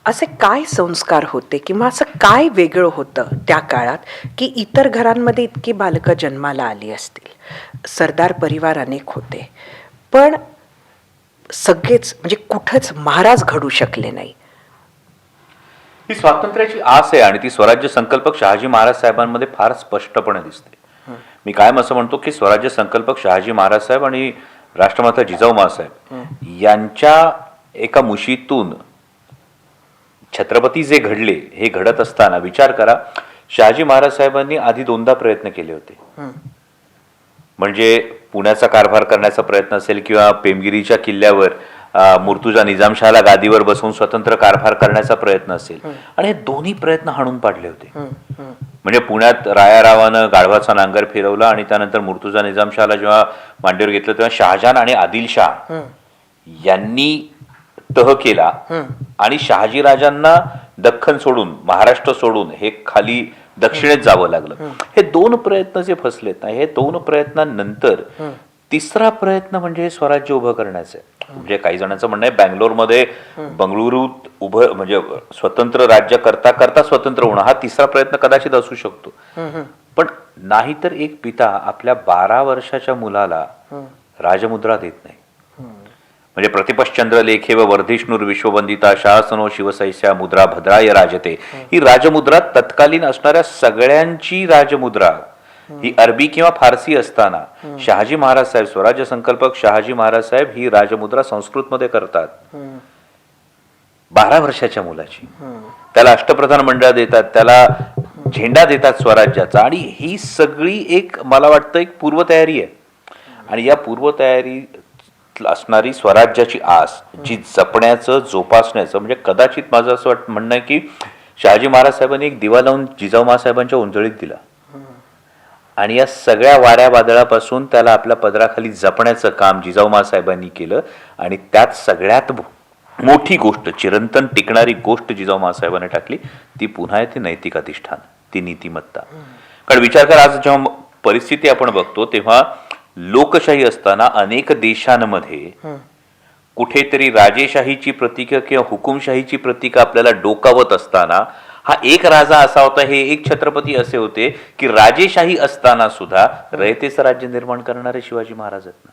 असे काय संस्कार होते किंवा असं काय वेगळं होतं त्या काळात की इतर घरांमध्ये इतकी बालकं जन्माला आली असतील? सरदार परिवार अनेक होते, पण सगळेच म्हणजे कुठंच महाराज घडू शकले नाही. ही स्वातंत्र्याची आस आहे आणि ती स्वराज्य संकल्पक शहाजी महाराज साहेबांमध्ये फार स्पष्टपणे दिसते. मी कायम असं म्हणतो की स्वराज्य संकल्पक शहाजी महाराज साहेब आणि राष्ट्रमाता जिजाऊ माँसाहेब यांच्या एका मुशीतून छत्रपती जे घडले हे घडत असताना विचार करा, शहाजी महाराज साहेबांनी आधी दोनदा प्रयत्न केले होते. म्हणजे पुण्याचा कारभार करण्याचा प्रयत्न असेल किंवा पेमगिरीच्या किल्ल्यावर मुर्तुजा निजामशहाला गादीवर बसवून स्वतंत्र कारभार करण्याचा प्रयत्न असेल, आणि हे दोन्ही प्रयत्न हाणून पाडले होते. म्हणजे पुण्यात रायारावानं गाढवाचा नांगर फिरवला आणि त्यानंतर मुर्तुजा निजामशहाला जेव्हा मांडीवर घेतलं तेव्हा शहाजहान आणि आदिलशाह यांनी तह केला आणि शहाजीराजांना दख्खन सोडून महाराष्ट्र सोडून हे खाली दक्षिणेत जावं लागलं. हे दोन प्रयत्न जे फसलेत ना, हे दोन प्रयत्नांनंतर तिसरा प्रयत्न म्हणजे स्वराज्य उभं करायचं. म्हणजे काही जणांचं म्हणणं आहे बँगलोरमध्ये बंगळुरूत उभं म्हणजे स्वतंत्र राज्य करता करता स्वतंत्र होणं हा तिसरा प्रयत्न कदाचित असू शकतो. पण नाहीतर एक पिता आपल्या 12 वर्षाच्या मुलाला राजमुद्रा देत नाही. म्हणजे प्रतिपश्चंद्र लेखे व वर्धिष्णुर विश्ववंदिता शासनो शिवसैस्या मुद्रा भद्राय राजते, ही राजमुद्रा तत्कालीन असणाऱ्या सगळ्यांची राजमुद्रा ही अरबी किंवा फारसी असताना शहाजी महाराज साहेब स्वराज्य संकल्पक शहाजी महाराज साहेब ही राजमुद्रा संस्कृत मध्ये करतात. 12 वर्षाच्या मुलाची त्याला अष्टप्रधान मंडळ देतात, त्याला झेंडा देतात स्वराज्याचा, आणि ही सगळी एक मला वाटतं एक पूर्वतयारी आहे. आणि या पूर्वतयारी असणारी स्वराज्याची आस जी जपण्याचं जोपासण्याचं म्हणजे कदाचित माझं असं म्हणणं आहे की शहाजी महाराज साहेबांनी एक दिवा लावून जिजाऊ माँसाहेबांच्या उंजळीत दिला आणि या सगळ्या वाऱ्या वादळापासून त्याला आपल्या पदराखाली जपण्याचं काम जिजाऊ माँसाहेबांनी केलं. आणि त्यात सगळ्यात मोठी गोष्ट, चिरंतन टिकणारी गोष्ट जिजाऊ माँसाहेबांनी टाकली, ती पुन्हा येते नैतिक अधिष्ठान, ती नीतिमत्ता. कारण विचार करा, आज जेव्हा परिस्थिती आपण बघतो तेव्हा लोकशाही असताना अनेक देशांमध्ये कुठेतरी राजेशाहीची प्रतीक किंवा हुकुमशाहीची प्रतीक आपल्याला डोकावत असताना हा एक राजा असा होता, हे एक छत्रपती असे होते की राजेशाही असताना सुद्धा रयतेचं राज्य निर्माण करणारे शिवाजी महाराज आहेत.